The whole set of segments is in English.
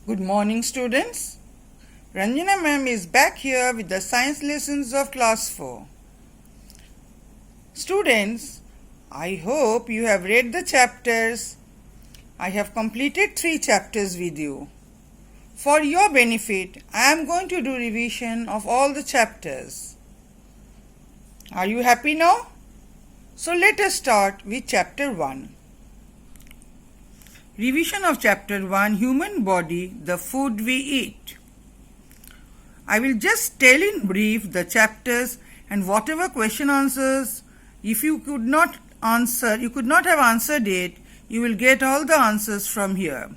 Good morning, students. Ranjana ma'am is back here with the science lessons of class 4. Students, I hope you have read the chapters. I have completed 3 chapters with you. For your benefit, I am going to do revision of all the chapters. Are you happy now? So let us start with chapter 1. Revision of chapter 1, Human Body, the Food We Eat. I will just tell in brief the chapters and whatever question answers, if you could not have answered it, you will get all the answers from here.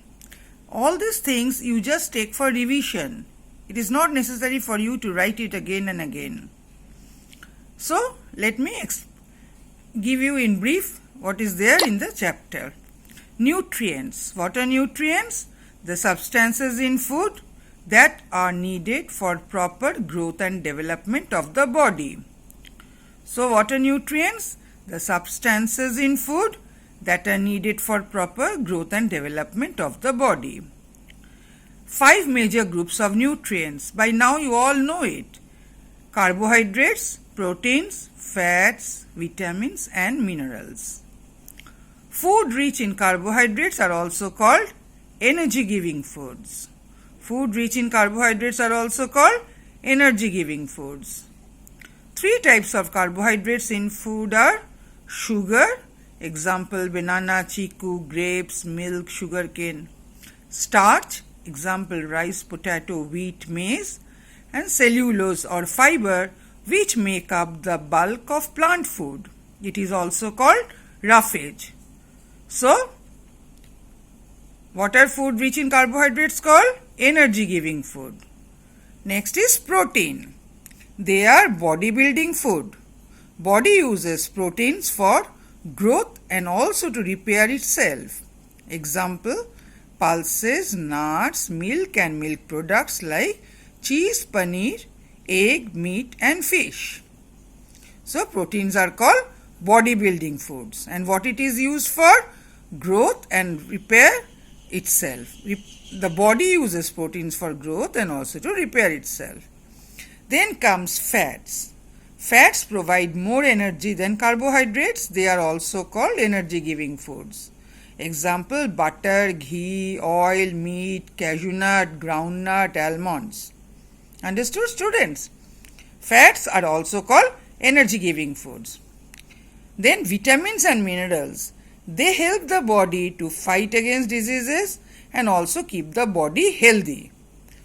All these things you just take for revision. It is not necessary for you to write it again and again. So, let me give you in brief what is there in the chapter. Nutrients. What are nutrients? The substances in food that are needed for proper growth and development of the body. So, what are nutrients? The substances in food that are needed for proper growth and development of the body. 5 major groups of nutrients. By now you all know it. Carbohydrates, proteins, fats, vitamins and minerals. Food rich in carbohydrates are also called energy-giving foods. Food rich in carbohydrates are also called energy-giving foods. 3 types of carbohydrates in food are sugar, example banana, chiku, grapes, milk, sugarcane. Starch, example rice, potato, wheat, maize. And cellulose or fiber, which make up the bulk of plant food. It is also called roughage. So, what are food rich in carbohydrates called? Energy giving food. Next is protein. They are body building food. Body uses proteins for growth and also to repair itself. Example, pulses, nuts, milk and milk products like cheese, paneer, egg, meat and fish. So, proteins are called body building foods. And what it is used for? Growth and repair itself. The body uses proteins for growth and also to repair itself. Then comes fats. Fats provide more energy than carbohydrates. They are also called energy giving foods. Example, butter, ghee, oil, meat, cashew nut, groundnut, almonds. Understood, students? Fats are also called energy giving foods. Then vitamins and minerals. They help the body to fight against diseases and also keep the body healthy.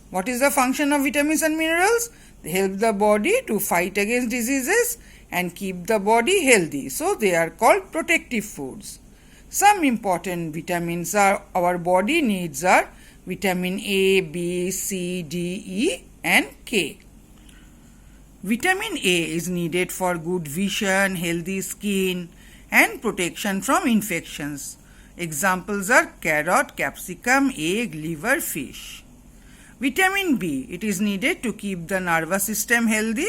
What is the function of vitamins and minerals? They help the body to fight against diseases and keep the body healthy. So, they are called protective foods. Some important vitamins our body needs are vitamin A, B, C, D, E and K. Vitamin A is needed for good vision, healthy skin and protection from infections. Examples are carrot, capsicum, egg, liver, fish. Vitamin B, it is needed to keep the nervous system healthy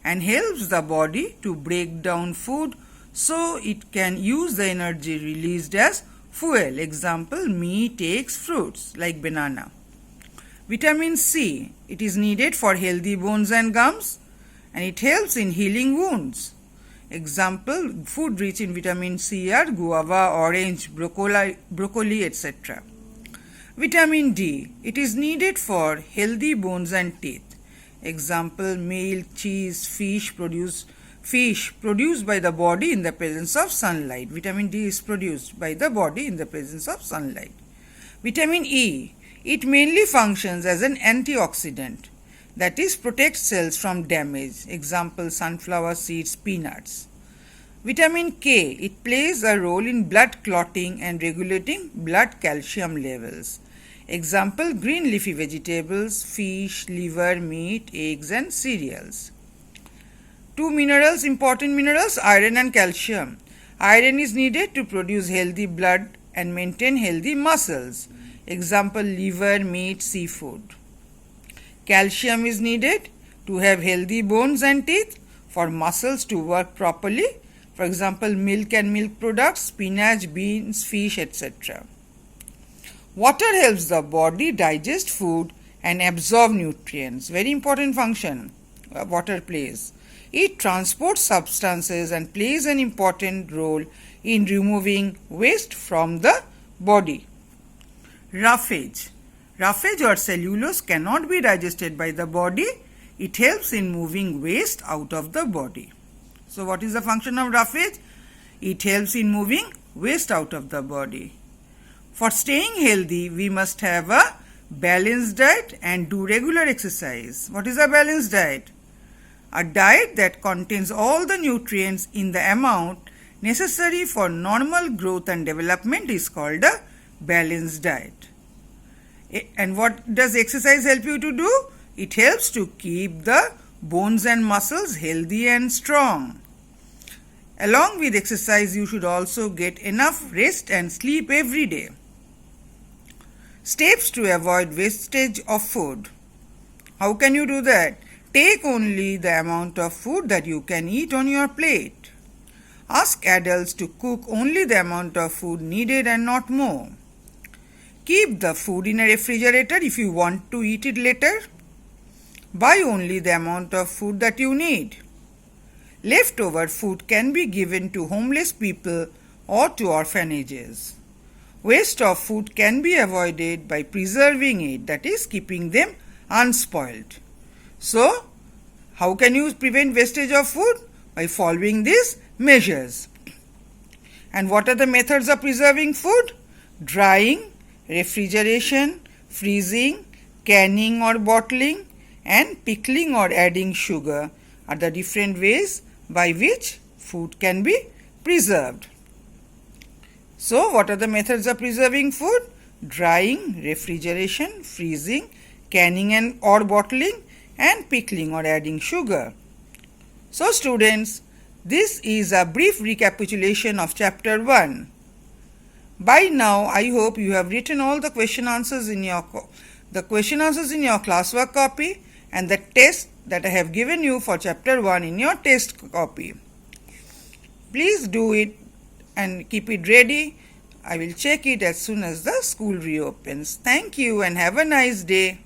and helps the body to break down food so it can use the energy released as fuel. Example, meat, eggs, fruits like banana. Vitamin C, it is needed for healthy bones and gums and it helps in healing wounds. Example, food rich in vitamin C are guava, orange, broccoli, etc. Vitamin D, it is needed for healthy bones and teeth. Example, milk, cheese, fish produced by the body in the presence of sunlight. Vitamin D is produced by the body in the presence of sunlight. Vitamin E, it mainly functions as an antioxidant, that is, protects cells from damage. Example, sunflower seeds, peanuts. Vitamin K, it plays a role in blood clotting and regulating blood calcium levels. Example, green leafy vegetables, fish, liver, meat, eggs and cereals. 2 minerals, important minerals, iron and calcium. Iron is needed to produce healthy blood and maintain healthy muscles. Example, liver, meat, seafood. Calcium is needed to have healthy bones and teeth, for muscles to work properly. For example, milk and milk products, spinach, beans, fish, etc. Water helps the body digest food and absorb nutrients. Very important function water plays. It transports substances and plays an important role in removing waste from the body. Roughage. Roughage or cellulose cannot be digested by the body. It helps in moving waste out of the body. So what is the function of roughage? It helps in moving waste out of the body. For staying healthy, we must have a balanced diet and do regular exercise. What is a balanced diet? A diet that contains all the nutrients in the amount necessary for normal growth and development is called a balanced diet. And what does exercise help you to do? It helps to keep the bones and muscles healthy and strong. Along with exercise, you should also get enough rest and sleep every day. Steps to avoid wastage of food. How can you do that? Take only the amount of food that you can eat on your plate. Ask adults to cook only the amount of food needed and not more. Keep the food in a refrigerator if you want to eat it later. Buy only the amount of food that you need. Leftover food can be given to homeless people or to orphanages. Waste of food can be avoided by preserving it, that is, keeping them unspoiled. So, how can you prevent wastage of food? By following these measures. And what are the methods of preserving food? Drying, refrigeration, freezing, canning or bottling, and pickling or adding sugar are the different ways by which food can be preserved. So, what are the methods of preserving food? Drying, refrigeration, freezing, canning or bottling, and pickling or adding sugar. So, students, this is a brief recapitulation of chapter 1. By now, I hope you have written all the question answers in your classwork copy and the test that I have given you for chapter 1 in your test copy. Please do it and keep it ready. I will check it as soon as the school reopens. Thank you and have a nice day.